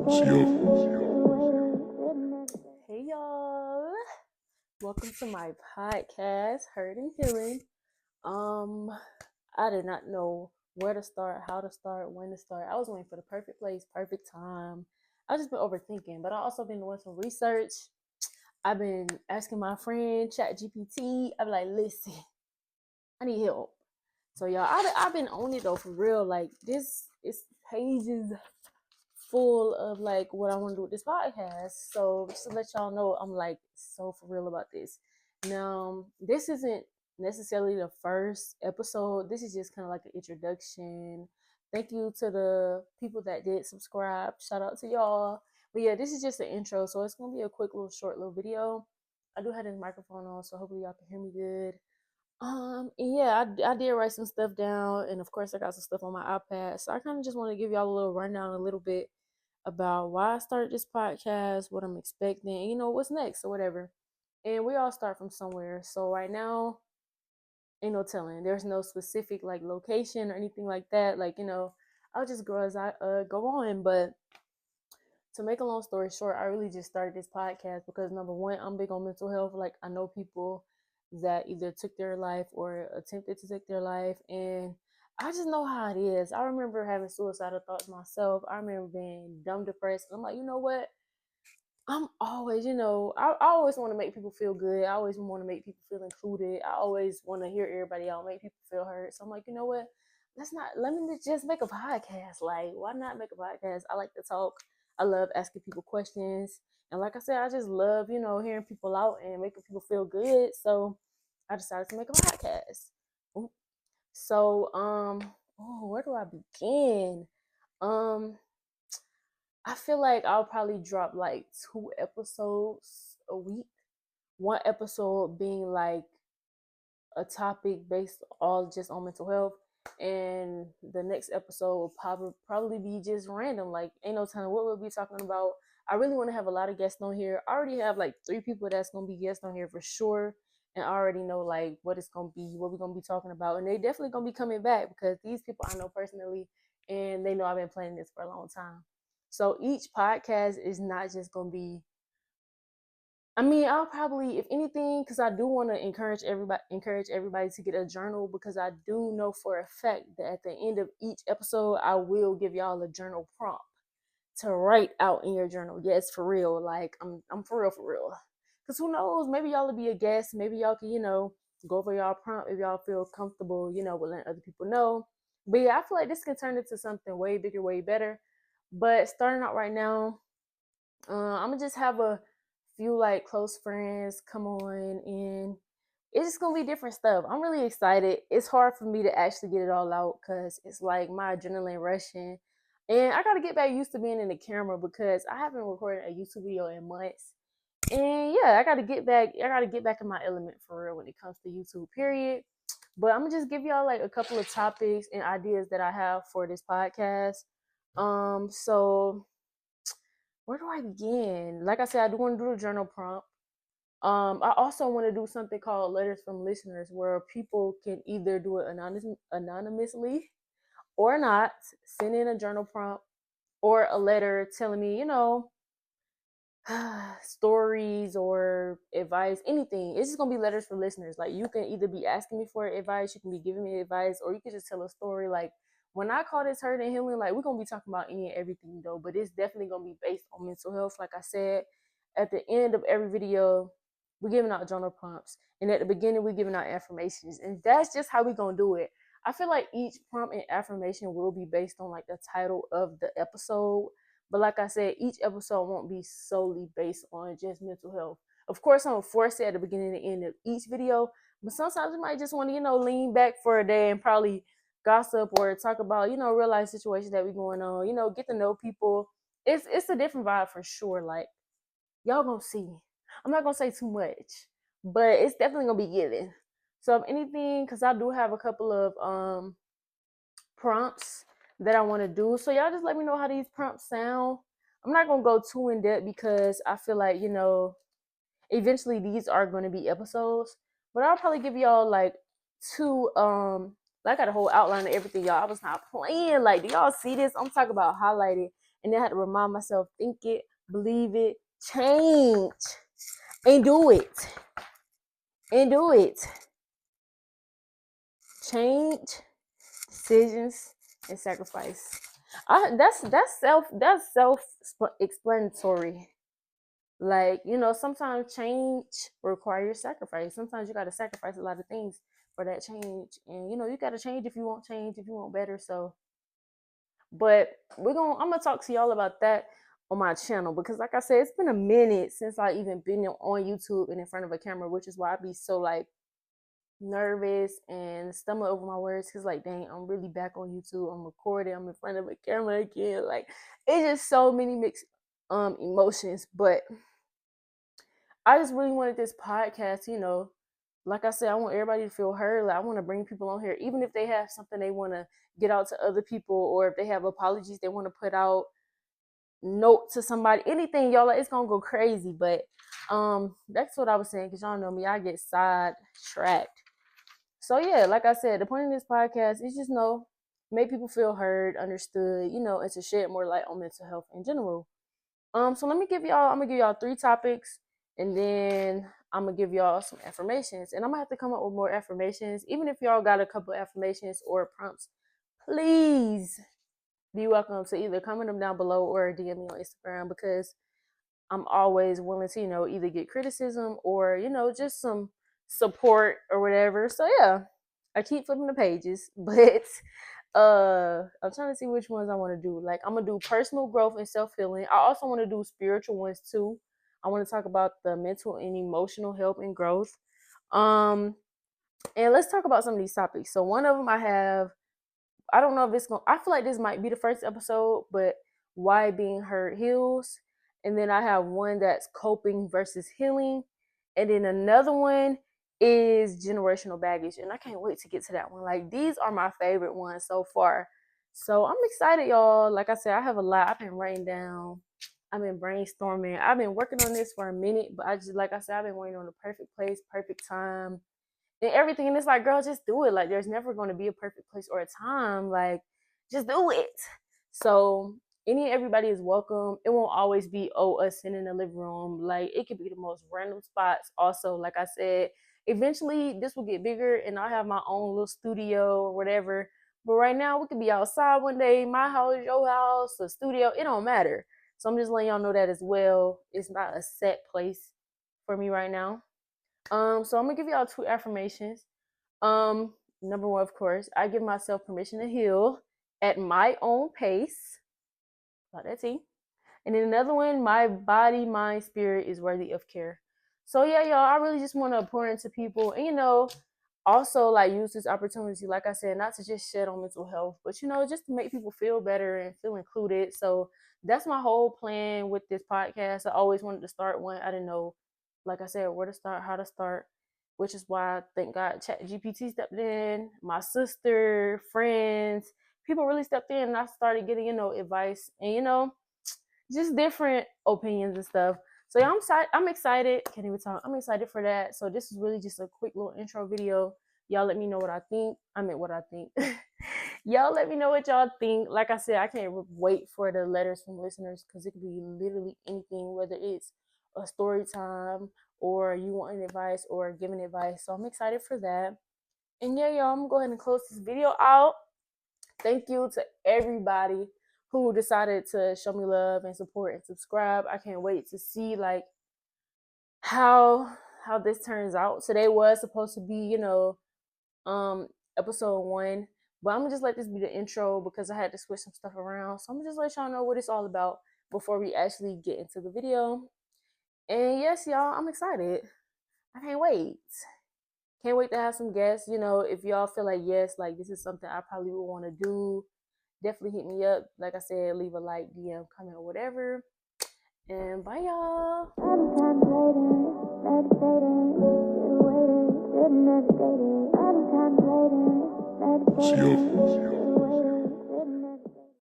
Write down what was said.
Hey y'all, welcome to my podcast, Hurt and Healing. Um, I did not know where to start, how to start, when to start. I was waiting for the perfect place, perfect time. I just been overthinking, but I also been doing some research. I've been asking my friend ChatGPT. I'm like, listen, I need help. So y'all, I've been on it though for real. Like this is pages full of like what I want to do with this podcast. So just to let y'all know, I'm like so for real about this. Now, this isn't necessarily the first episode. This is just kind of like an introduction. Thank you to the people that did subscribe. Shout out to y'all. But yeah, this is just an intro, so it's gonna be a quick little short little video. I do have this microphone on, so hopefully y'all can hear me good. And yeah, I did write some stuff down, and of course I got some stuff on my iPad. So I kind of just want to give y'all a little rundown, a little bit about why I started this podcast, what I'm expecting, and, what's next or whatever. And we all start from somewhere. So right now, ain't no telling. There's no specific like location or anything like that. Like, I'll just grow as I go on. But to make a long story short, I really just started this podcast because number one, I'm big on mental health. Like I know people that either took their life or attempted to take their life, and I just know how it is. I remember having suicidal thoughts myself. I remember being dumb depressed. I'm like, you know what? I'm always, I always want to make people feel good. I always want to make people feel included. I always want to hear everybody out, make people feel heard. So I'm like, you know what? Let me just make a podcast. Like, why not make a podcast? I like to talk. I love asking people questions. And like I said, I just love, hearing people out and making people feel good. So I decided to make a podcast. Ooh. So, where do I begin? Um, I feel like I'll probably drop like 2 episodes a week. One episode being like a topic based all just on mental health, and the next episode will probably be just random. Like ain't no telling what we'll be talking about. I really want to have a lot of guests on here. I already have like 3 people that's gonna be guests on here for sure, and I already know like what it's gonna be, what we're gonna be talking about, and they definitely gonna be coming back because these people I know personally, and they know I've been planning this for a long time. So each podcast is not just gonna be, I'll probably, if anything, because I do want to encourage everybody to get a journal, because I do know for a fact that at the end of each episode, I will give y'all a journal prompt to write out in your journal. Yes, for real. Like I'm for real, for real. Because who knows? Maybe y'all will be a guest. Maybe y'all can, go over y'all prompt if y'all feel comfortable, with letting other people know. But yeah, I feel like this can turn into something way bigger, way better. But starting out right now, I'm gonna just have a few like close friends come on, and it's just gonna be different stuff. I'm really excited. It's hard for me to actually get it all out because it's like my adrenaline rushing, and I gotta get back used to being in the camera because I haven't recorded a YouTube video in months. And yeah, I gotta get back in my element for real when it comes to YouTube. Period. But I'm gonna just give y'all like a couple of topics and ideas that I have for this podcast. So where do I begin? Like I said, I do want to do a journal prompt. I also want to do something called letters from listeners, where people can either do it anonymously or not, send in a journal prompt or a letter telling me, stories or advice, anything. It's just gonna be letters for listeners. Like you can either be asking me for advice, you can be giving me advice, or you can just tell a story. Like when I call this Hurt and Healing, like we're gonna be talking about any and everything though, but it's definitely gonna be based on mental health. Like I said, at the end of every video, we're giving out journal prompts, and at the beginning, we're giving out affirmations, and that's just how we're gonna do it. I feel like each prompt and affirmation will be based on like the title of the episode, but like I said, each episode won't be solely based on just mental health. Of course, I'm gonna force it at the beginning and end of each video, but sometimes you might just want to, lean back for a day and probably gossip or talk about, real life situations that be going on, get to know people. It's a different vibe for sure. Like y'all gonna see. I'm not gonna say too much, but it's definitely gonna be given. So if anything, because I do have a couple of prompts that I want to do. So y'all just let me know how these prompts sound. I'm not gonna go too in depth because I feel like, eventually these are gonna be episodes. But I'll probably give y'all like two I got a whole outline of everything, y'all. I was not playing. Like, do y'all see this? I'm talking about highlighted. And then I had to remind myself, think it, believe it, change, and do it. And do it. Change, decisions, and sacrifice. That's self-explanatory. Like, sometimes change requires sacrifice. Sometimes you got to sacrifice a lot of things for that change. And, you got to change if you want change, if you want better. So, but I'm going to talk to y'all about that on my channel because, like I said, it's been a minute since I even been on YouTube and in front of a camera, which is why I be so, like, nervous and stumble over my words because, like, dang, I'm really back on YouTube. I'm recording. I'm in front of a camera again. Like, it's just so many mixed emotions. But I just really wanted this podcast, like I said, I want everybody to feel heard. Like, I want to bring people on here, even if they have something they want to get out to other people, or if they have apologies they want to put out, note to somebody, anything, y'all. Like, it's gonna go crazy. But that's what I was saying, because y'all know me, I get sidetracked. So yeah, like I said, the point of this podcast is just make people feel heard, understood, and to shed more light on mental health in general. So I'm gonna give y'all 3 topics, and then I'm gonna give y'all some affirmations, and I'm gonna have to come up with more affirmations. Even if y'all got a couple affirmations or prompts, please be welcome to either comment them down below or DM me on Instagram, because I'm always willing to, either get criticism or, just some support or whatever. So yeah, I keep flipping the pages, but I'm trying to see which ones I want to do. Like, I'm gonna do personal growth and self-healing. I also want to do spiritual ones too. I want to talk about the mental and emotional health and growth. And let's talk about some of these topics. So one of them I don't know if it's I feel like this might be the first episode, but why being hurt heals. And then I have one that's coping versus healing. And then another one is generational baggage. And I can't wait to get to that one. Like, these are my favorite ones so far. So I'm excited, y'all. Like I said, I have a lot. I've been writing down. I've been brainstorming. I've been working on this for a minute, but like I said, I've been waiting on the perfect place, perfect time, and everything. And it's like, girl, just do it. Like, there's never going to be a perfect place or a time. Like, just do it. So everybody is welcome. It won't always be us sitting in the living room. Like, it could be the most random spots. Also, like I said, eventually this will get bigger and I'll have my own little studio or whatever. But right now we could be outside one day, my house, your house, a studio, it don't matter. So I'm just letting y'all know that as well. It's not a set place for me right now. So I'm gonna give y'all 2 affirmations. Number 1, of course, I give myself permission to heal at my own pace. About that tea. And then another one, my body, mind, spirit is worthy of care. So yeah, y'all, I really just want to pour into people, and also, like, use this opportunity, like I said, not to just shed on mental health, but just to make people feel better and feel included. So that's my whole plan with this podcast. I always wanted to start one. I didn't know, like I said, where to start, how to start, which is why, thank God, ChatGPT stepped in, my sister, friends, people really stepped in, and I started getting, advice and, just different opinions and stuff. So yeah, I'm excited. Can't even talk. I'm excited for that. So this is really just a quick little intro video. Y'all let me know what I think. What I think. Y'all let me know what y'all think. Like I said, I can't wait for the letters from listeners, because it could be literally anything, whether it's a story time or you wanting advice or giving advice. So I'm excited for that. And yeah, y'all, I'm gonna go ahead and close this video out. Thank you to everybody who decided to show me love and support and subscribe. I can't wait to see, like, how this turns out. Today was supposed to be, episode 1, but I'm gonna just let this be the intro because I had to switch some stuff around. So I'm gonna just let y'all know what it's all about before we actually get into the video. And yes, y'all, I'm excited. I can't wait. Can't wait to have some guests. If y'all feel like, yes, like, this is something I probably would want to do, definitely hit me up. Like I said, leave a like, DM, comment, or whatever. And bye, y'all. See you.